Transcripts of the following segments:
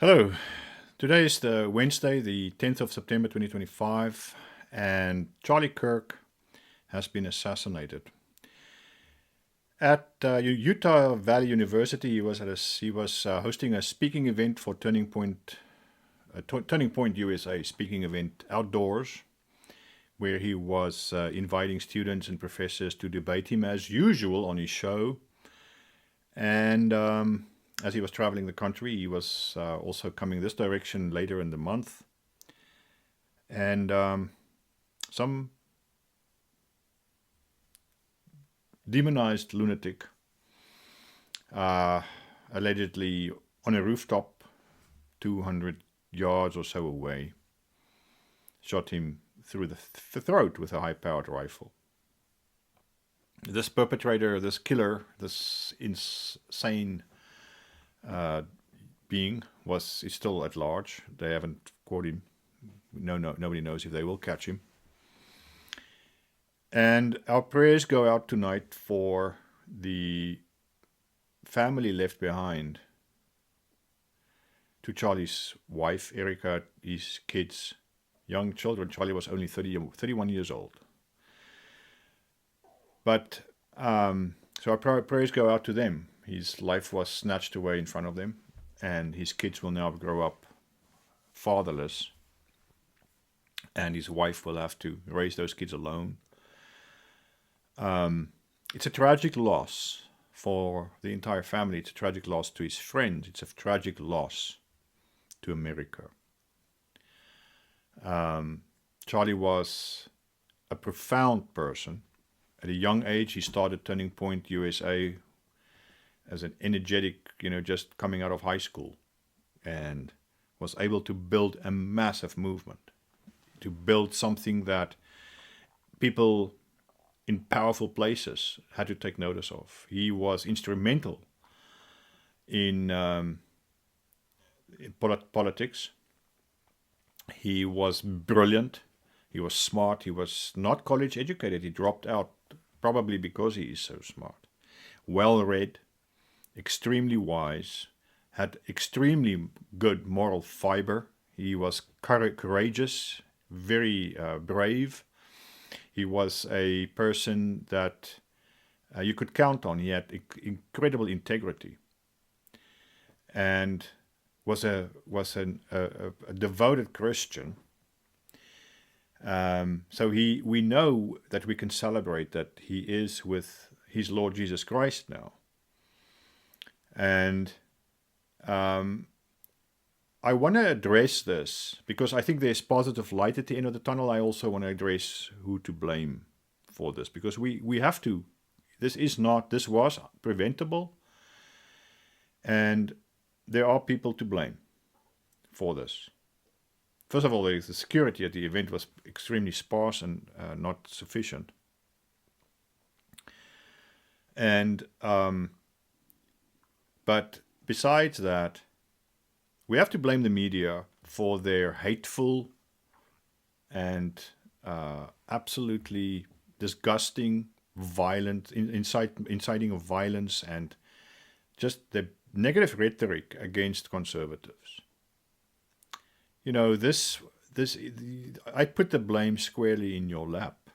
Hello. Today is the Wednesday, the 10th of September 2025, and Charlie Kirk has been assassinated. At Utah Valley University, he was hosting a speaking event for Turning Point USA speaking event outdoors, where he was inviting students and professors to debate him as usual on his show. And as he was traveling the country, he was also coming this direction later in the month. And some demonized lunatic, uh, allegedly on a rooftop 200 yards or so away, shot him through the throat with a high-powered rifle. This perpetrator, this killer, this insane being is still at large. They haven't caught him. Nobody knows if they will catch him. And our prayers go out tonight for the family left behind, to Charlie's wife, Erica, his kids, young children. Charlie was only 31 years old. But so our prayers go out to them. His life was snatched away in front of them, and his kids will now grow up fatherless, and his wife will have to raise those kids alone. It's a tragic loss for the entire family. It's a tragic loss to his friends. It's a tragic loss to America. Charlie was a profound person. At a young age, he started Turning Point USA as an energetic, just coming out of high school, and was able to build a massive movement, to build something that people in powerful places had to take notice of. He was instrumental in politics. He was brilliant. He was smart. He was not college educated. He dropped out probably because he is so smart. Well read, extremely wise, had extremely good moral fiber. He was courageous, very brave. He was a person that you could count on. He had incredible integrity, and was a devoted Christian. So we know that we can celebrate that he is with his Lord Jesus Christ now. And I want to address this because I think there's positive light at the end of the tunnel. I also want to address who to blame for this, because we have to. This was preventable, and there are people to blame for this. First of all, the security at the event was extremely sparse and not sufficient. And but besides that, we have to blame the media for their hateful and absolutely disgusting, violent, inciting of violence, and just the negative rhetoric against conservatives. I put the blame squarely in your lap,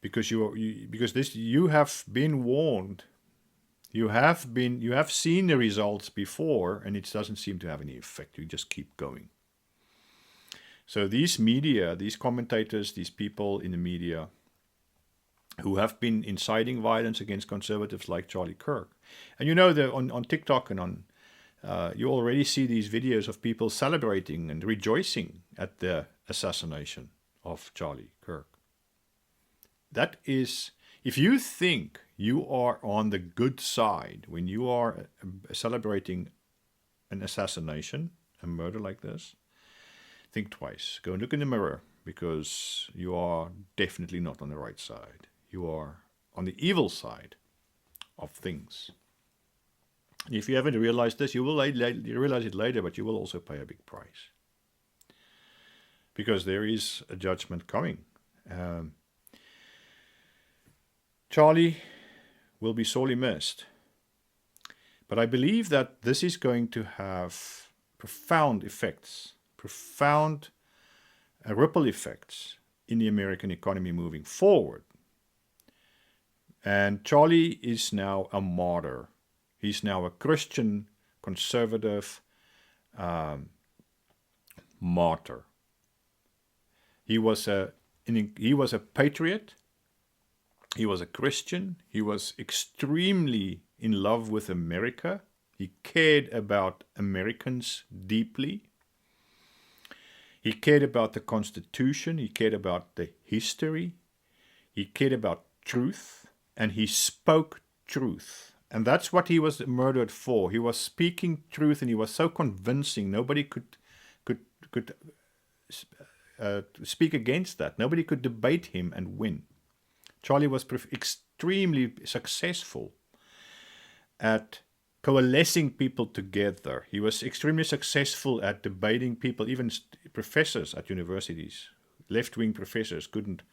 because you have been warned. You have seen the results before, and it doesn't seem to have any effect. You just keep going. So these media, these commentators, these people in the media who have been inciting violence against conservatives like Charlie Kirk, and on TikTok and on you already see these videos of people celebrating and rejoicing at the assassination of Charlie Kirk. That is, if you think you are on the good side when you are celebrating an assassination, a murder like this, think twice. Go and look in the mirror, because you are definitely not on the right side. You are on the evil side of things. If you haven't realized this, you will realize it later, but you will also pay a big price, because there is a judgment coming. Charlie will be sorely missed, but I believe that this is going to have profound effects, profound ripple effects in the American economy moving forward. And Charlie is now a martyr. He's now a Christian conservative martyr. He was a patriot. He was a Christian. He was extremely in love with America. He cared about Americans deeply. He cared about the Constitution. He cared about the history. He cared about truth. And he spoke truth. And that's what he was murdered for. He was speaking truth, and he was so convincing. Nobody could speak against that. Nobody could debate him and win. Charlie was extremely successful at coalescing people together. He was extremely successful at debating people. Even professors at universities, left-wing professors, couldn't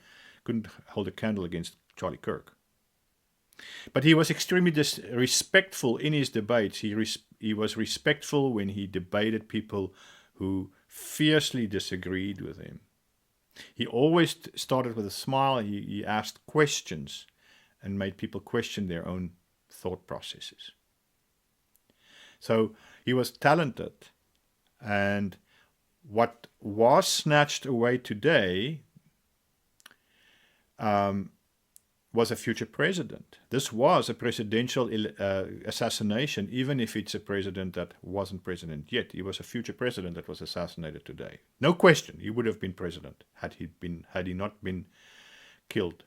hold a candle against Charlie Kirk. But he was extremely respectful in his debates. He was respectful when he debated people who fiercely disagreed with him. He always started with a smile. He asked questions and made people question their own thought processes. So he was talented. And what was snatched away today was a future president. This was a presidential assassination, even if it's a president that wasn't president yet. He was a future president that was assassinated today. No question, he would have been president had he not been killed.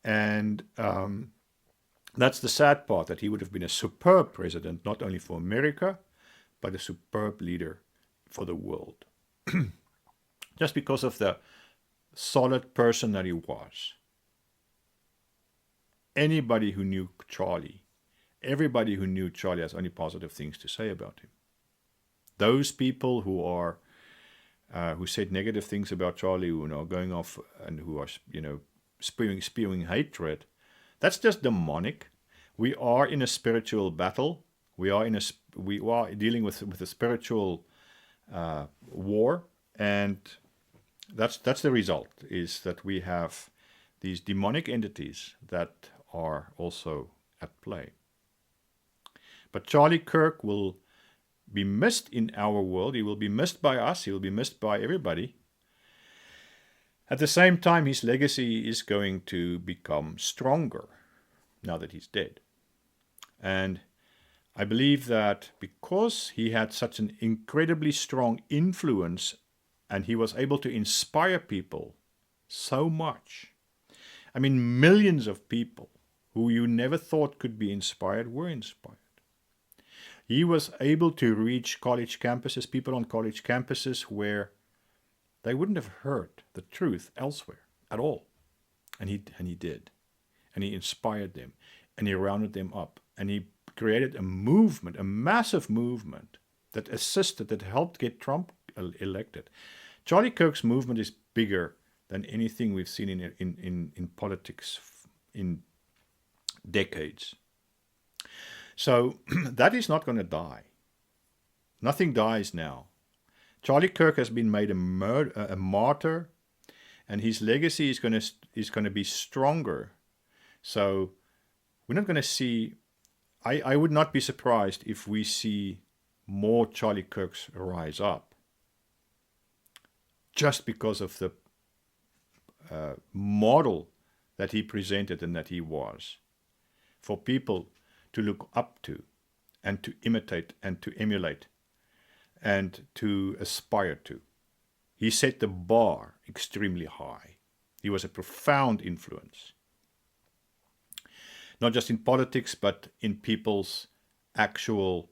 And that's the sad part, that he would have been a superb president, not only for America, but a superb leader for the world. Just because of the solid person that he was. Anybody who knew Charlie, everybody who knew Charlie has only positive things to say about him. Those people who said negative things about Charlie, who are going off and who are spewing hatred, that's just demonic. We are in a spiritual battle. We are dealing with a spiritual war, and that's the result. Is that we have these demonic entities that are also at play. But Charlie Kirk will be missed in our world. He will be missed by us. He will be missed by everybody. At the same time, his legacy is going to become stronger now that he's dead. And I believe that because he had such an incredibly strong influence and he was able to inspire people so much, I mean, millions of people who you never thought could be inspired were inspired. He was able to reach college campuses, people on college campuses where they wouldn't have heard the truth elsewhere at all. And he did. And he inspired them. And he rounded them up. And he created a movement, a massive movement that helped get Trump elected. Charlie Kirk's movement is bigger than anything we've seen in politics in decades. So that is not going to die. Nothing dies now. Charlie Kirk has been made a martyr, and his legacy is going to be stronger. So we're not going to see. I would not be surprised if we see more Charlie Kirks rise up, just because of the model that he presented and that he was, for people to look up to and to imitate and to emulate and to aspire to. He set the bar extremely high. He was a profound influence, not just in politics, but in people's actual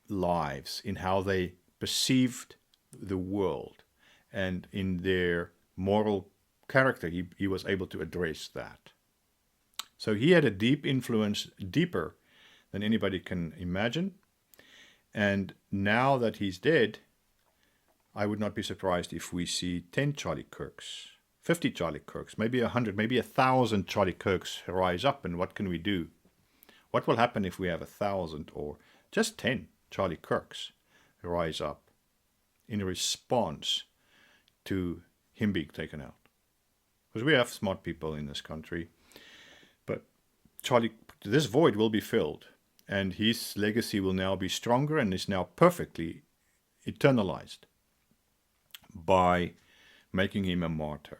lives, in how they perceived the world, and in their moral character. He was able to address that. So he had a deep influence, deeper than anybody can imagine. And now that he's dead, I would not be surprised if we see 10 Charlie Kirks, 50 Charlie Kirks, maybe 100, maybe 1,000 Charlie Kirks rise up. And what can we do? What will happen if we have 1,000 or just 10 Charlie Kirks rise up in response to him being taken out. Because we have smart people in this country, but Charlie, this void will be filled, and his legacy will now be stronger and is now perfectly eternalized by making him a martyr.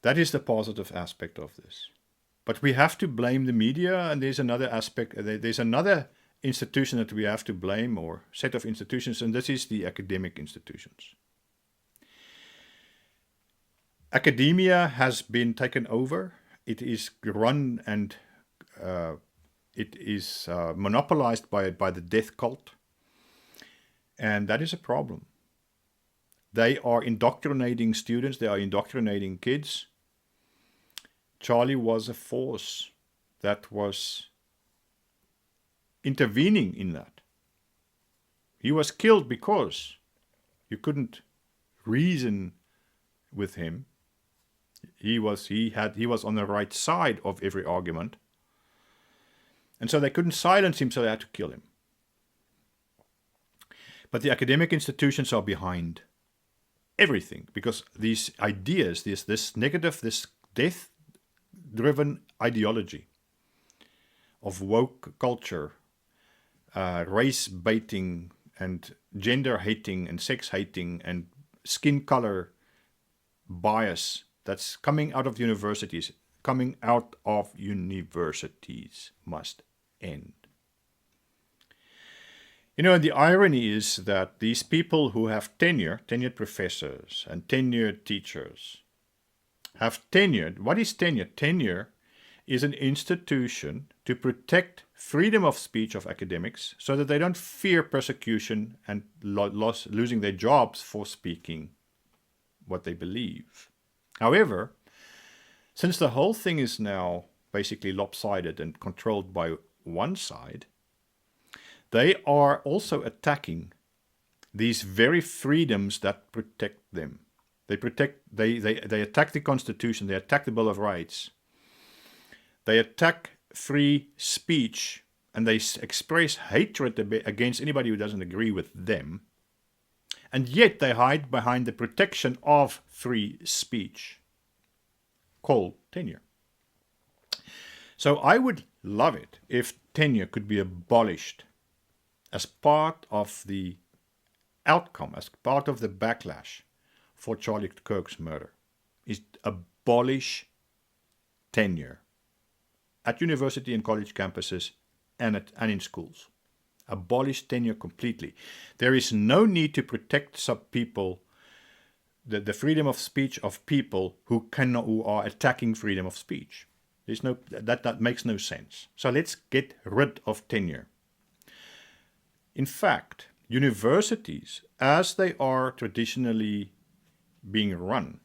That is the positive aspect of this. But we have to blame the media, and there's another aspect, there's another institution that we have to blame, or set of institutions, and this is the academic institutions. Academia has been taken over. It is run and it is monopolized by the death cult. And that is a problem. They are indoctrinating students. They are indoctrinating kids. Charlie was a force that was intervening in that. He was killed because you couldn't reason with him. He was on the right side of every argument. And so they couldn't silence him, so they had to kill him. But the academic institutions are behind everything, because these ideas, this negative, this death-driven ideology of woke culture, race baiting and gender hating and sex hating and skin color bias that's coming out of universities must end. You know, and the irony is that these people who have tenured professors and tenured teachers, have tenured. What is tenure? Tenure is an institution to protect freedom of speech of academics so that they don't fear persecution and losing their jobs for speaking what they believe. However, since the whole thing is now basically lopsided and controlled by one side, they are also attacking these very freedoms that protect them. They attack the Constitution, they attack the Bill of Rights, they attack free speech, and they express hatred against anybody who doesn't agree with them. And yet they hide behind the protection of free speech, called tenure. So I would love it if tenure could be abolished as part of the outcome, as part of the backlash for Charlie Kirk's murder, is abolish tenure at university and college campuses and in schools. Abolish tenure completely. There is no need to protect some people, the freedom of speech of people who are attacking freedom of speech. There's no that makes no sense. So let's get rid of tenure. In fact, universities, as they are traditionally being run,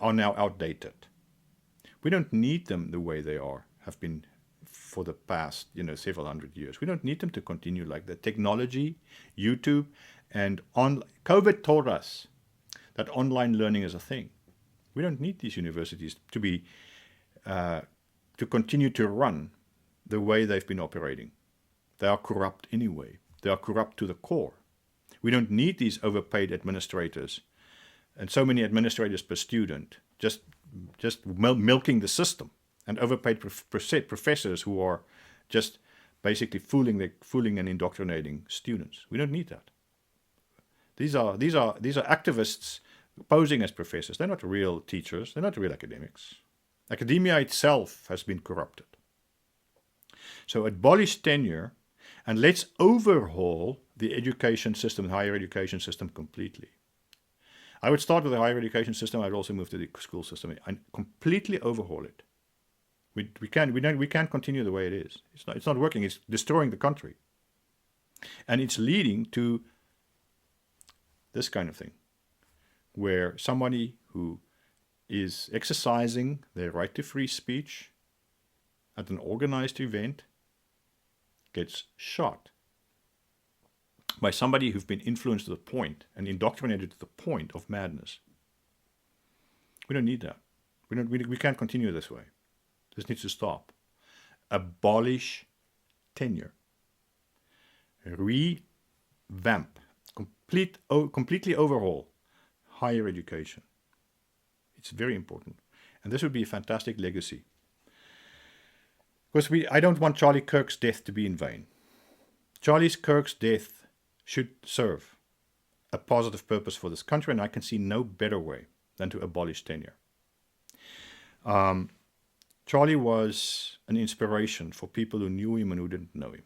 are now outdated. We don't need them the way they have been for the past, several hundred years. We don't need them to continue like that. Technology, YouTube, and COVID taught us that online learning is a thing. We don't need these universities to be to continue to run the way they've been operating. They are corrupt anyway. They are corrupt to the core. We don't need these overpaid administrators and so many administrators per student just milking the system, and overpaid professors who are just basically fooling and indoctrinating students. We don't need that. These are activists posing as professors. They're not real teachers. They're not real academics. Academia itself has been corrupted. So abolish tenure, and let's overhaul the education system, the higher education system completely. I would start with the higher education system. I'd also move to the school system and completely overhaul it. We can't continue the way it is. It's not working. It's destroying the country, and it's leading to this kind of thing, where somebody who is exercising their right to free speech at an organized event gets shot by somebody who've been influenced to the point and indoctrinated to the point of madness. We don't need that. We can't continue this way. This needs to stop. Abolish tenure. vamp, completely overhaul higher education. It's very important. And this would be a fantastic legacy. Because I don't want Charlie Kirk's death to be in vain. Charlie Kirk's death should serve a positive purpose for this country, and I can see no better way than to abolish tenure. Charlie was an inspiration for people who knew him and who didn't know him.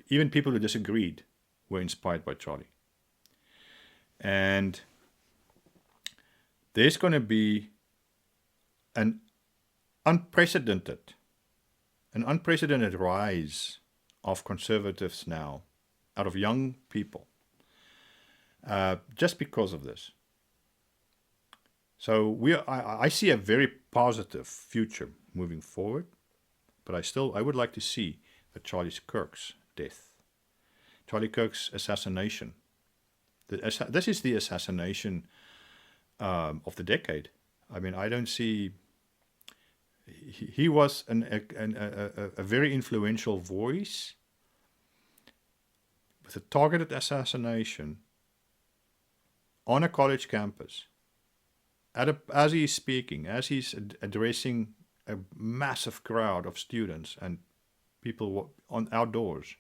Even people who disagreed were inspired by Charlie. And there's going to be an unprecedented rise of conservatives now, out of young people, just because of this. So I see a very positive future moving forward, but I would like to see that Charlie Kirk's death, Charlie Kirk's assassination. This is the assassination of the decade. I mean, I don't see. He was a very influential voice with a targeted assassination on a college campus. As he's speaking, as he's addressing a massive crowd of students and people on outdoors.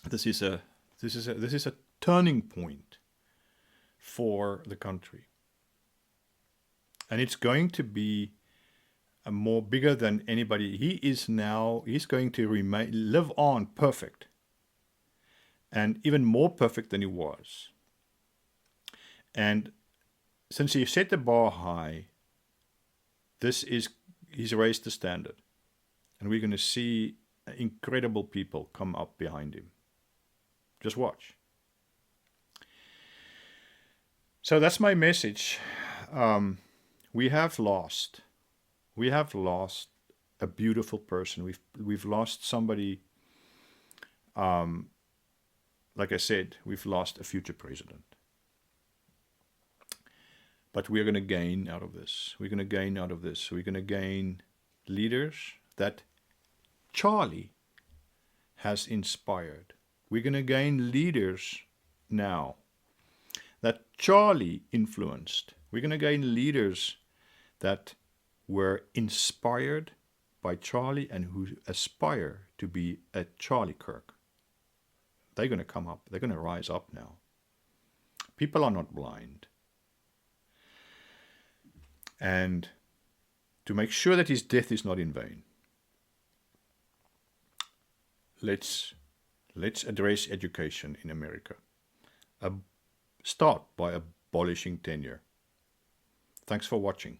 This is a turning point for the country, and it's going to be a more bigger than anybody. He's going to live on perfect, and even more perfect than he was. And since he set the bar high, he's raised the standard, and we're going to see incredible people come up behind him. Just watch. So that's my message. We have lost a beautiful person. We've lost somebody. Like I said, we've lost a future president. But we're going to gain out of this. We're going to gain out of this. We're going to gain leaders that Charlie has inspired. We're going to gain leaders now that Charlie influenced. We're going to gain leaders that were inspired by Charlie and who aspire to be a Charlie Kirk. They're going to come up. They're going to rise up now. People are not blind. And to make sure that his death is not in vain, let's address education in America. Start by abolishing tenure. Thanks for watching.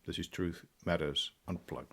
This is Truth Matters Unplugged.